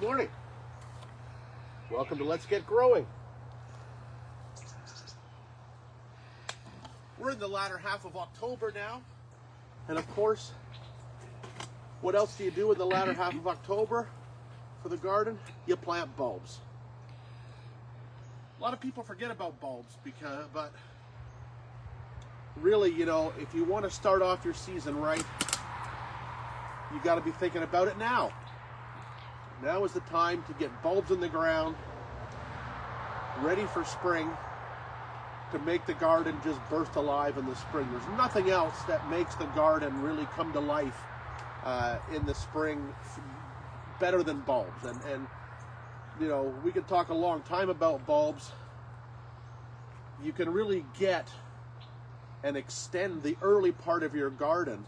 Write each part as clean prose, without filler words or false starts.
morning. Welcome to Let's Get Growing. We're in the latter half of October now. And of course, what else do you do in the latter half of October for the garden? You plant bulbs. A lot of people forget about bulbs but really, you know, if you want to start off your season right, you got to be thinking about it now. Now is the time to get bulbs in the ground, ready for spring, to make the garden just burst alive in the spring. There's nothing else that makes the garden really come to life in the spring better than bulbs. And you know, we could talk a long time about bulbs. You can really get and extend the early part of your garden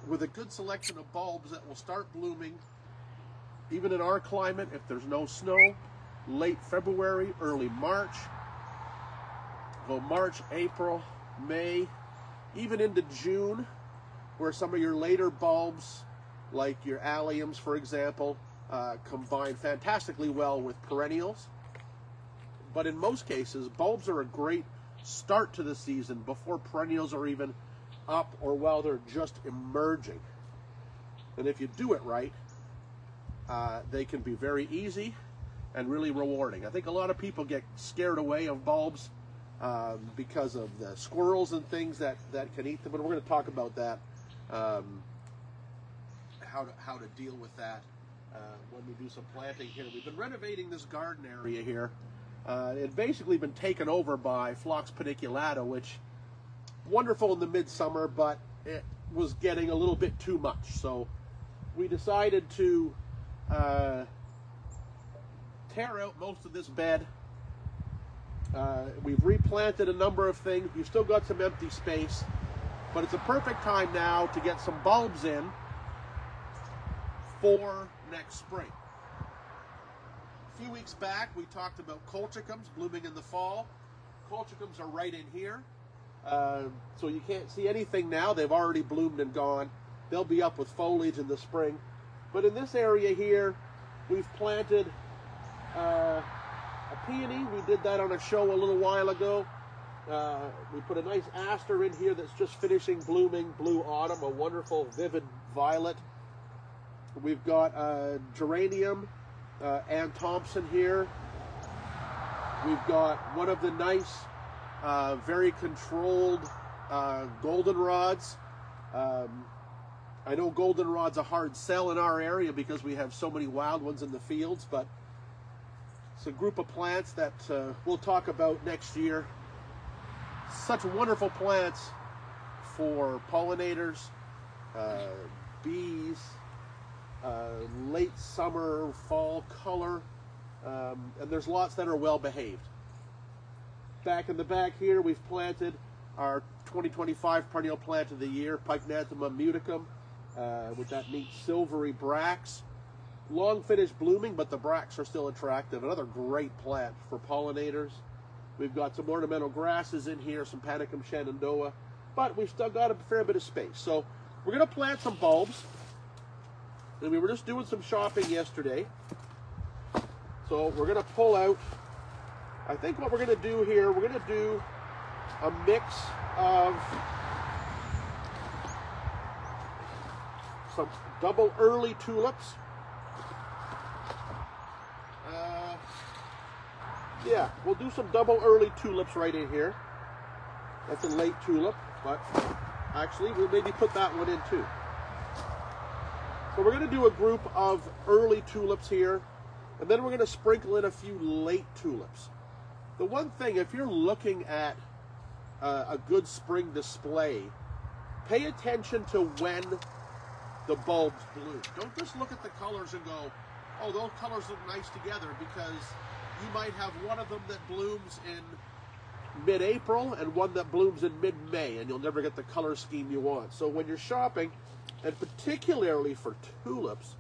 with a good selection of bulbs that will start blooming, even in our climate, if there's no snow, late February, early March. Go March, April, May, even into June, where some of your later bulbs, like your alliums, for example, combine fantastically well with perennials. But in most cases, bulbs are a great start to the season before perennials are even up or while they're just emerging. And if you do it right, they can be very easy and really rewarding. I think a lot of people get scared away of bulbs because of the squirrels and things that can eat them, but we're going to talk about that, how to deal with that when we do some planting here. We've been renovating this garden area here. It's basically been taken over by Phlox paniculata, which wonderful in the midsummer, but it was getting a little bit too much. So we decided to tear out most of this bed. We've replanted a number of things. We've still got some empty space, but it's a perfect time now to get some bulbs in for next spring. A few weeks back, we talked about colchicums blooming in the fall. Colchicums are right in here. So you can't see anything now. They've already bloomed and gone. They'll be up with foliage in the spring. But in this area here, we've planted a peony. We did that on a show a little while ago. We put a nice aster in here that's just finishing blooming, blue autumn, a wonderful vivid violet. We've got a geranium, Ann Thompson here. We've got one of the nice, very controlled goldenrods. I know goldenrod's a hard sell in our area because we have so many wild ones in the fields, but it's a group of plants that we'll talk about next year. Such wonderful plants for pollinators, bees, late summer, fall color, and there's lots that are well behaved. Back in the back here, we've planted our 2025 perennial plant of the year, Pycnanthemum muticum, with that neat silvery bracts. Long finished blooming, but the bracts are still attractive. Another great plant for pollinators. We've got some ornamental grasses in here, some Panicum shenandoah, but we've still got a fair bit of space. So we're going to plant some bulbs. And we were just doing some shopping yesterday. So we're going to pull out, I think what we're going to do here, we're going to do a mix of some double early tulips. Yeah, we'll do some double early tulips right in here. That's a late tulip, but actually we'll maybe put that one in too. So we're going to do a group of early tulips here, and then we're going to sprinkle in a few late tulips. The one thing, if you're looking at a good spring display, pay attention to when the bulbs bloom. Don't just look at the colors and go, oh, those colors look nice together, because you might have one of them that blooms in mid-April and one that blooms in mid-May, and you'll never get the color scheme you want. So when you're shopping, and particularly for tulips,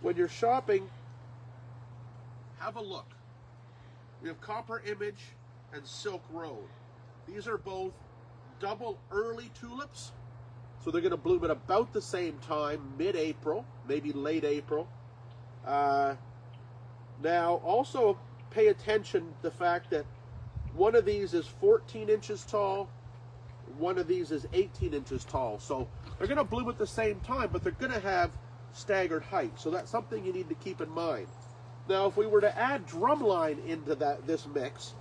when you're shopping, have a look. We have Copper Image and Silk Road. These are both double early tulips, so they're going to bloom at about the same time, mid-April, maybe late April. Now, also pay attention to the fact that one of these is 14 inches tall, one of these is 18 inches tall. So they're going to bloom at the same time, but they're going to have staggered height. So that's something you need to keep in mind. Now, if we were to add drumline into this mix,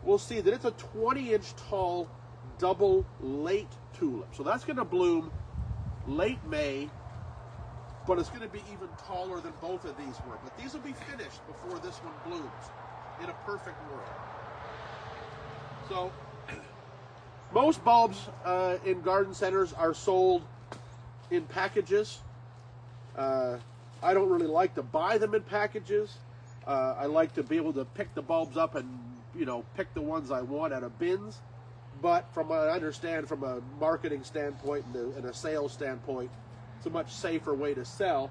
we'll see that it's a 20-inch tall double late tulip. So that's going to bloom late May, but it's going to be even taller than both of these were. But these will be finished before this one blooms in a perfect world. So most bulbs in garden centers are sold in packages. I don't really like to buy them in packages. I like to be able to pick the bulbs up and, you know, pick the ones I want out of bins. But from what I understand, from a marketing standpoint and a sales standpoint, it's a much safer way to sell.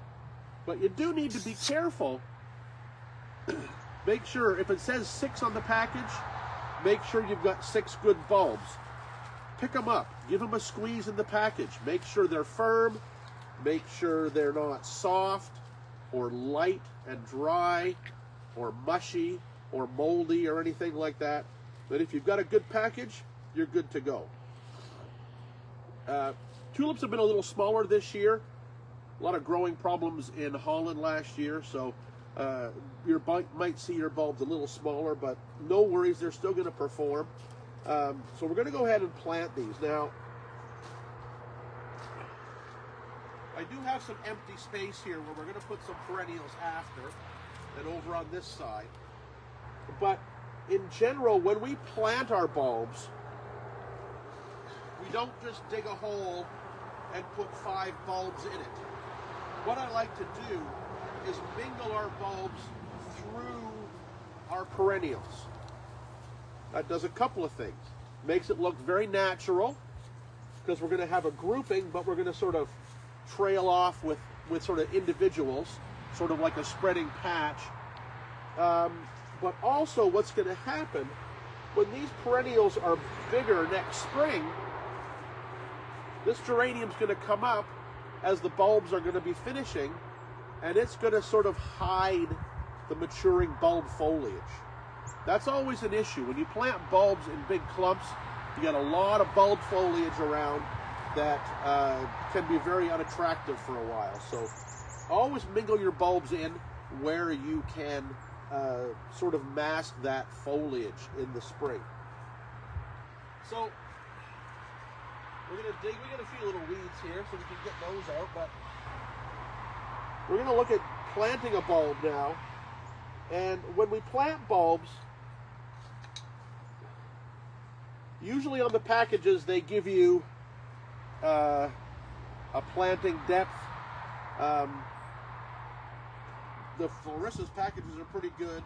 But you do need to be careful. Make sure, if it says 6 on the package, make sure you've got 6 good bulbs. Pick them up. Give them a squeeze in the package. Make sure they're firm. Make sure they're not soft or light and dry or mushy or moldy or anything like that. But if you've got a good package, you're good to go. Tulips have been a little smaller this year. A lot of growing problems in Holland last year, so you might see your bulbs a little smaller, but no worries, they're still going to perform. So we're going to go ahead and plant these. Now, I do have some empty space here where we're going to put some perennials after and over on this side. But in general, when we plant our bulbs, we don't just dig a hole and put 5 bulbs in it. What I like to do is mingle our bulbs through our perennials. That does a couple of things. Makes it look very natural because we're going to have a grouping, but we're going to sort of trail off with sort of individuals, sort of like a spreading patch. But also what's going to happen when these perennials are bigger next spring, this geranium's going to come up as the bulbs are going to be finishing, and it's going to sort of hide the maturing bulb foliage. That's always an issue. When you plant bulbs in big clumps, you get a lot of bulb foliage around that can be very unattractive for a while. So always mingle your bulbs in where you can sort of mask that foliage in the spring. So we're going to dig. We got a few little weeds here, so we can get those out. But we're going to look at planting a bulb now. And when we plant bulbs, usually on the packages they give you a planting depth. The Florissa's packages are pretty good.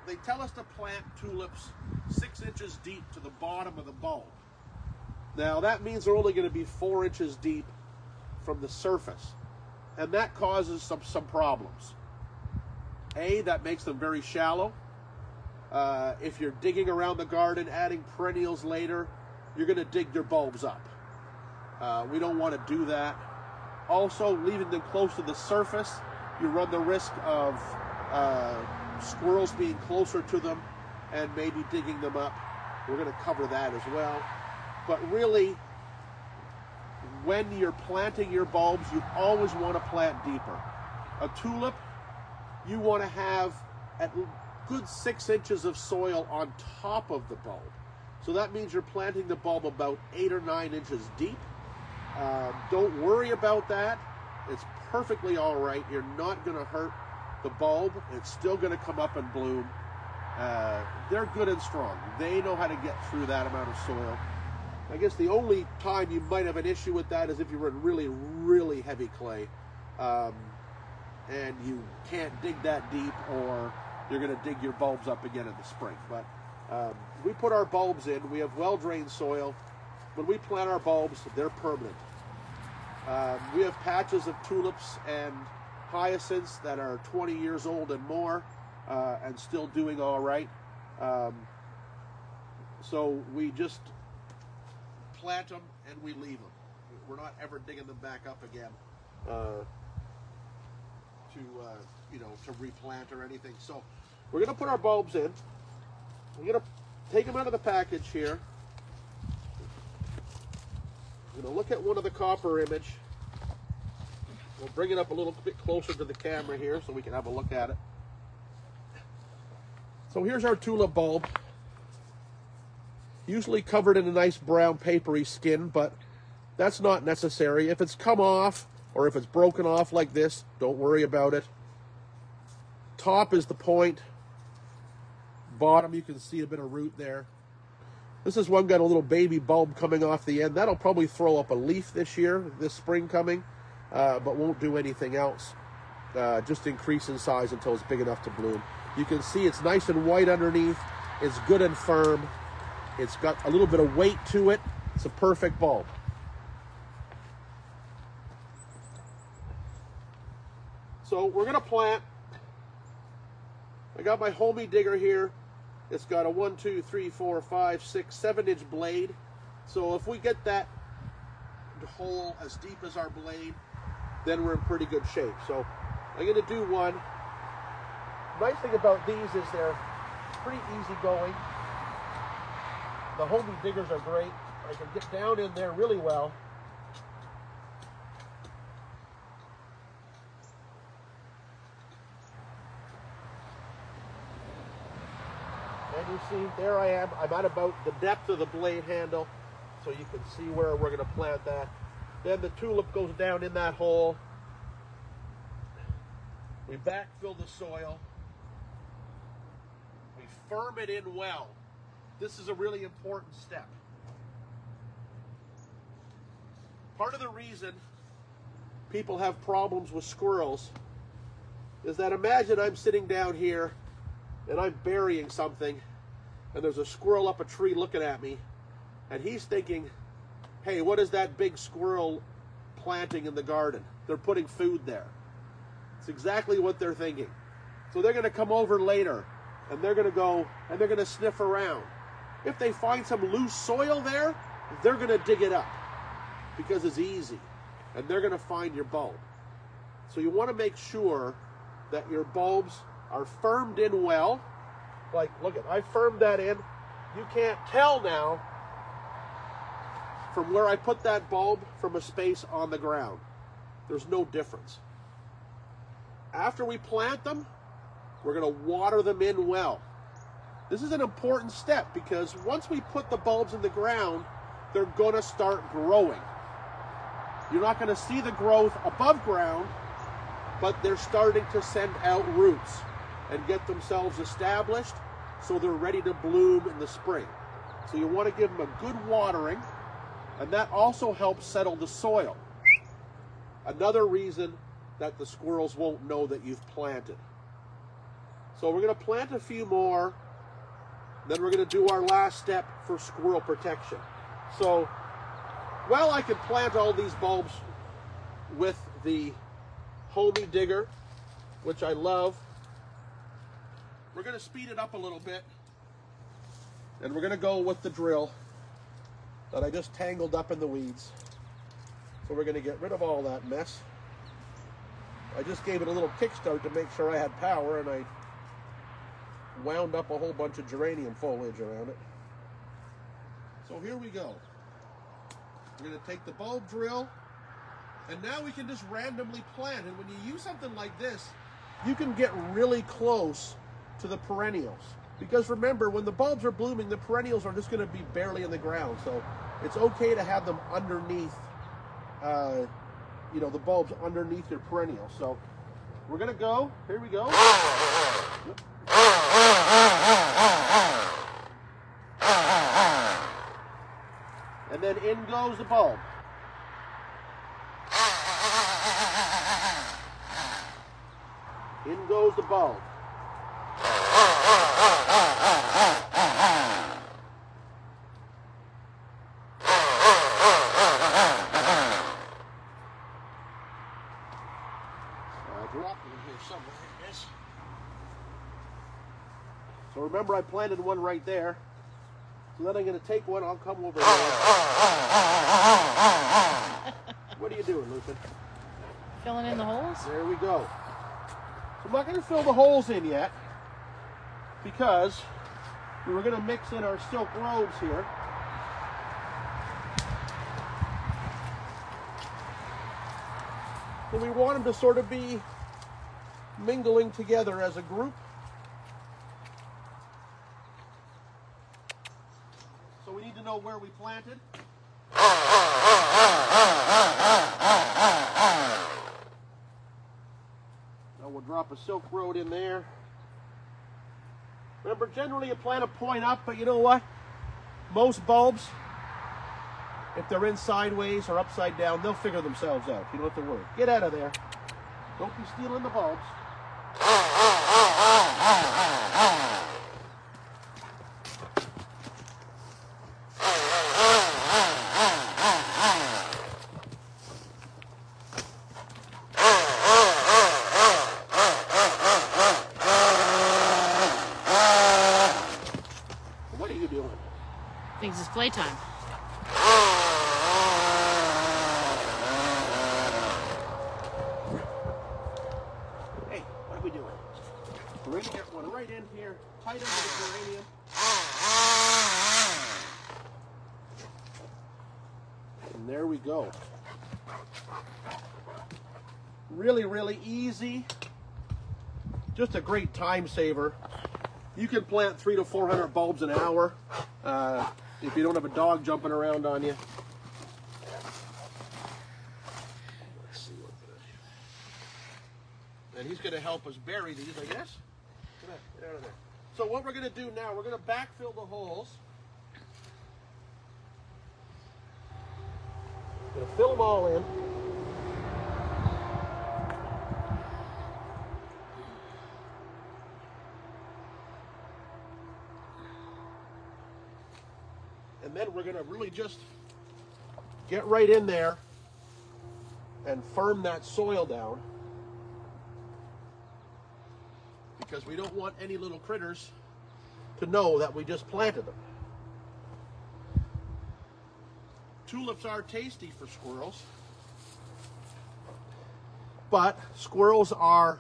They tell us to plant tulips 6 inches deep to the bottom of the bulb. Now that means they're only going to be 4 inches deep from the surface, and that causes some problems. That makes them very shallow. If you're digging around the garden, adding perennials later, you're going to dig your bulbs up. We don't want to do that. Also, leaving them close to the surface, you run the risk of squirrels being closer to them and maybe digging them up. We're going to cover that as well. But really, when you're planting your bulbs, you always want to plant deeper. A tulip, you want to have at good 6 inches of soil on top of the bulb. So that means you're planting the bulb about 8 or 9 inches deep. Don't worry about that. It's perfectly all right. You're not going to hurt the bulb. It's still going to come up and bloom. They're good and strong. They know how to get through that amount of soil. I guess the only time you might have an issue with that is if you're in really, really heavy clay and you can't dig that deep, or you're going to dig your bulbs up again in the spring. But we put our bulbs in. We have well-drained soil. When we plant our bulbs, they're permanent. We have patches of tulips and hyacinths that are 20 years old and more and still doing all right. So we just plant them and we leave them. We're not ever digging them back up again. you know, to replant or anything. So we're going to put our bulbs in. We're going to take them out of the package here. We're going to look at one of the copper image. We'll bring it up a little bit closer to the camera here so we can have a look at it. So here's our tulip bulb. Usually covered in a nice brown papery skin, but that's not necessary. If it's come off or if it's broken off like this, don't worry about it. Top is the point. Bottom, you can see a bit of root there. This is one got a little baby bulb coming off the end. That'll probably throw up a leaf this year, this spring coming, but won't do anything else. Just increase in size until it's big enough to bloom. You can see it's nice and white underneath. It's good and firm. It's got a little bit of weight to it. It's a perfect bulb. So we're going to plant. I got my Homey digger here. It's got a 1, 2, 3, 4, 5, 6, 7-inch blade. So if we get that hole as deep as our blade, then we're in pretty good shape. So I'm going to do one. Nice thing about these is they're pretty easy going. The Homey diggers are great. I can get down in there really well. And you see, there I am. I'm at about the depth of the blade handle, so you can see where we're going to plant that. Then the tulip goes down in that hole. We backfill the soil. We firm it in well. This is a really important step. Part of the reason people have problems with squirrels is that imagine I'm sitting down here and I'm burying something and there's a squirrel up a tree looking at me and he's thinking, hey, what is that big squirrel planting in the garden? They're putting food there. It's exactly what they're thinking. So they're going to come over later and they're going to go and they're going to sniff around. If they find some loose soil there, they're going to dig it up because it's easy and they're going to find your bulb. So you want to make sure that your bulbs are firmed in well. Like, look at, I firmed that in. You can't tell now from where I put that bulb from a space on the ground. There's no difference. After we plant them, we're going to water them in well. This is an important step because once we put the bulbs in the ground, they're going to start growing. You're not going to see the growth above ground, but they're starting to send out roots and get themselves established so they're ready to bloom in the spring. So you want to give them a good watering, and that also helps settle the soil. Another reason that the squirrels won't know that you've planted. So we're going to plant a few more. Then we're going to do our last step for squirrel protection. So, well, I can plant all these bulbs with the Homey digger, which I love. We're going to speed it up a little bit. And we're going to go with the drill that I just tangled up in the weeds. So we're going to get rid of all that mess. I just gave it a little kickstart to make sure I had power, and I wound up a whole bunch of geranium foliage around it. So here we go. We're going to take the bulb drill, and now we can just randomly plant. And when you use something like this, you can get really close to the perennials. Because remember, when the bulbs are blooming, the perennials are just going to be barely in the ground. So it's okay to have them underneath, you know, the bulbs underneath your perennials. So we're going to go. Here we go. And then in goes the bulb. In goes the bulb. So remember, I planted one right there. So then I'm going to take one, I'll come over here. What are you doing, Luther? Filling in the holes? There we go. I'm not going to fill the holes in yet because we're going to mix in our Silk Roads here. And we want them to sort of be mingling together as a group. So we need to know where we planted. Now we'll drop a Silk Road in there. Remember, generally you plant a point up, but you know what? Most bulbs, if they're in sideways or upside down, they'll figure themselves out. You don't have to worry. Get out of there. Don't be stealing the bulbs. What are you doing? Thinks it's playtime. Hey, what are we doing? We're going to get one right in here, tight under the geranium. And there we go. Really, really easy. Just a great time saver. You can plant 300 to 400 bulbs an hour if you don't have a dog jumping around on you. Let's see what and he's going to help us bury these, I guess. Get out of there. So what we're going to do now, we're going to backfill the holes. We're going to fill them all in. And then we're going to really just get right in there and firm that soil down, because we don't want any little critters to know that we just planted them. Tulips are tasty for squirrels, but squirrels are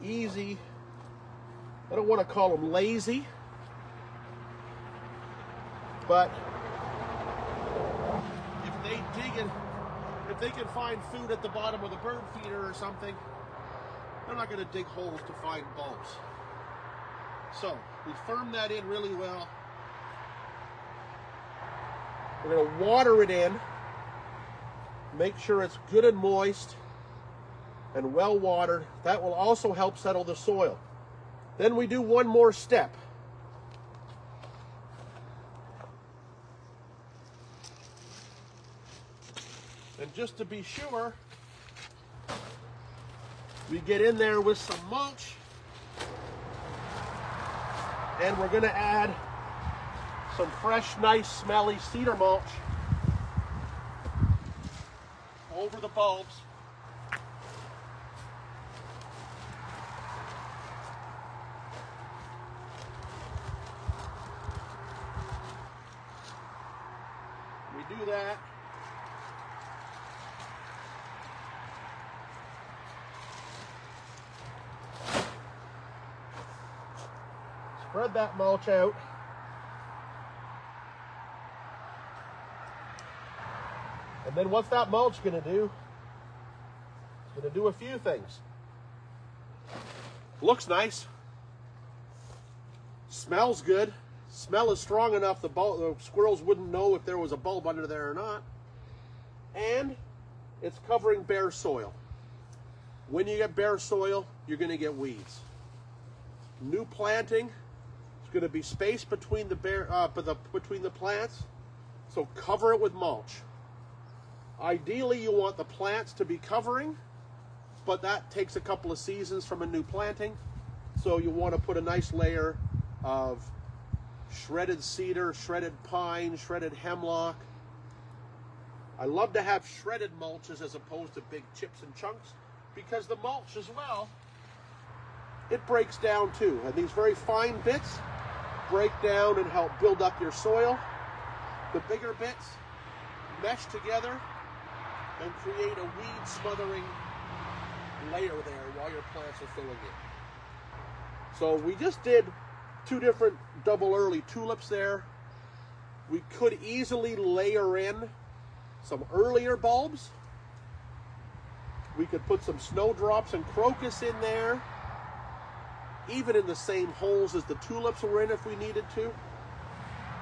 easy. I don't want to call them lazy, but if they dig in, if they can find food at the bottom of the bird feeder or something, they're not going to dig holes to find bulbs. So we firm that in really well. We're going to water it in, make sure it's good and moist and well watered. That will also help settle the soil. Then we do one more step. And just to be sure, we get in there with some mulch, and we're going to add some fresh, nice, smelly cedar mulch over the bulbs. We do that. Spread that mulch out. And then what's that mulch going to do? It's going to do a few things. Looks nice. Smells good. Smell is strong enough the squirrels wouldn't know if there was a bulb under there or not. And it's covering bare soil. When you get bare soil, you're going to get weeds. New planting, it's going to be space between between the plants, so cover it with mulch. Ideally, you want the plants to be covering, but that takes a couple of seasons from a new planting. So you want to put a nice layer of shredded cedar, shredded pine, shredded hemlock. I love to have shredded mulches as opposed to big chips and chunks, because the mulch as well, it breaks down too. And these very fine bits break down and help build up your soil. The bigger bits mesh together and create a weed smothering layer there while your plants are filling in. So we just did 2 different double early tulips there. We could easily layer in some earlier bulbs. We could put some snowdrops and crocus in there, even in the same holes as the tulips were in if we needed to.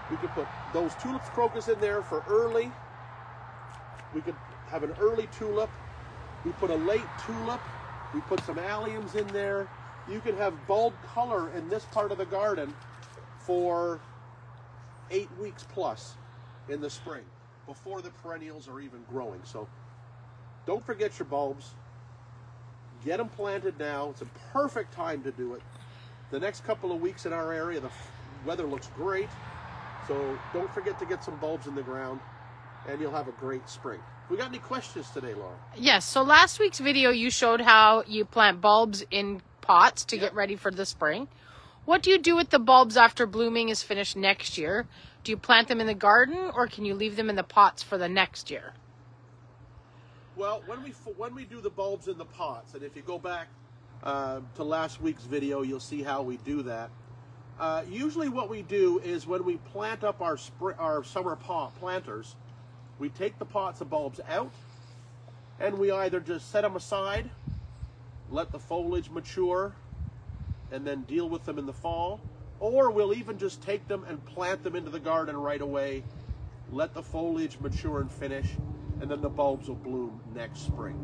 We could put those tulips, crocus in there for early. We could have an early tulip. We put a late tulip. We put some alliums in there. You can have bulb color in this part of the garden for 8 weeks plus in the spring, before the perennials are even growing. So don't forget your bulbs. Get them planted now. It's a perfect time to do it. The next couple of weeks in our area, the weather looks great. So don't forget to get some bulbs in the ground, and you'll have a great spring. We got any questions today, Laura? Yes. So last week's video, you showed how you plant bulbs in pots to get ready for the spring. What do you do with the bulbs after blooming is finished next year? Do you plant them in the garden, or can you leave them in the pots for the next year? Well, when we do the bulbs in the pots, and if you go back to last week's video, you'll see how we do that. Usually what we do is when we plant up our summer pot planters, we take the pots of bulbs out, and we either just set them aside, let the foliage mature, and then deal with them in the fall, or we'll even just take them and plant them into the garden right away, let the foliage mature and finish, and then the bulbs will bloom next spring.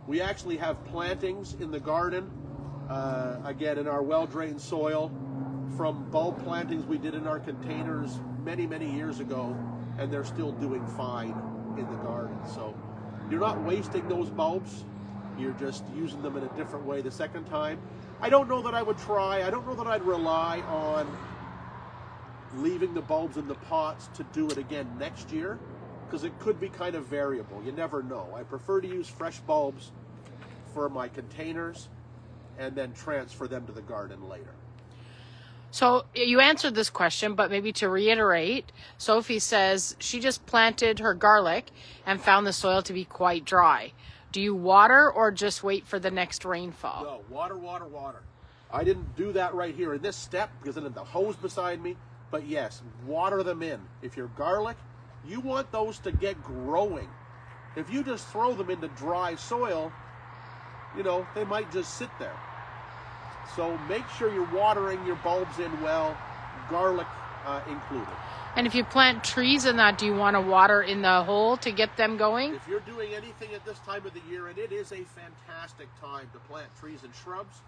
We actually have plantings in the garden, again in our well-drained soil, from bulb plantings we did in our containers many, many years ago, and they're still doing fine in the garden. So you're not wasting those bulbs, you're just using them in a different way the second time. I don't know that I would try, I don't know that I'd rely on leaving the bulbs in the pots to do it again next year, because it could be kind of variable. You never know. I prefer to use fresh bulbs for my containers and then transfer them to the garden later. So you answered this question, but maybe to reiterate, Sophie says she just planted her garlic and found the soil to be quite dry. Do you water or just wait for the next rainfall? No, water, water, water. I didn't do that right here in this step because I had the hose beside me, but yes, water them in. If you're garlic, you want those to get growing. If you just throw them into dry soil, you know, they might just sit there. So make sure you're watering your bulbs in well, garlic included. And if you plant trees in that, do you want to water in the hole to get them going? If you're doing anything at this time of the year, and it is a fantastic time to plant trees and shrubs,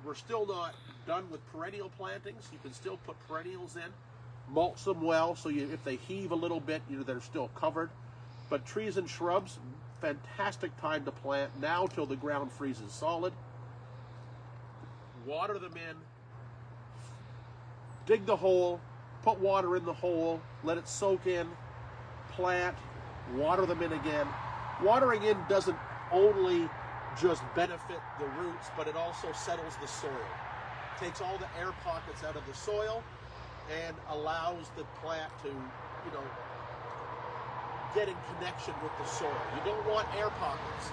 we're still not done with perennial plantings. You can still put perennials in, mulch them well, so if they heave a little bit, they're still covered. But trees and shrubs, fantastic time to plant now till the ground freezes solid. Water them in, dig the hole, put water in the hole, let it soak in, plant, water them in again. Watering in doesn't only just benefit the roots, but it also settles the soil. Takes all the air pockets out of the soil and allows the plant to, get in connection with the soil. You don't want air pockets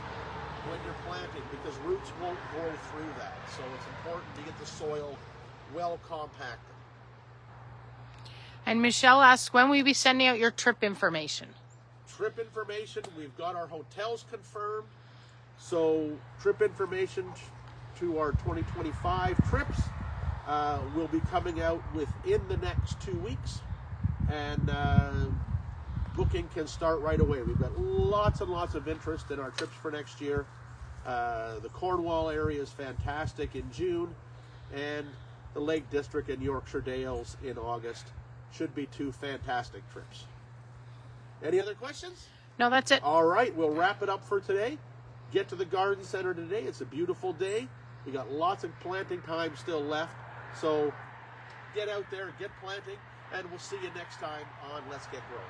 when you're planting because roots won't grow through that. So it's important to get the soil well compacted. And Michelle asks, when will you be sending out your trip information? Trip information, we've got our hotels confirmed. So trip information to our 2025 trips will be coming out within the next 2 weeks. And booking can start right away. We've got lots and lots of interest in our trips for next year. The Cornwall area is fantastic in June, and the Lake District and Yorkshire Dales in August should be 2 fantastic trips. Any other questions? No, that's it. All right, we'll wrap it up for today. Get to the garden center today. It's a beautiful day. We got lots of planting time still left. So get out there, get planting, and we'll see you next time on Let's Get Growing.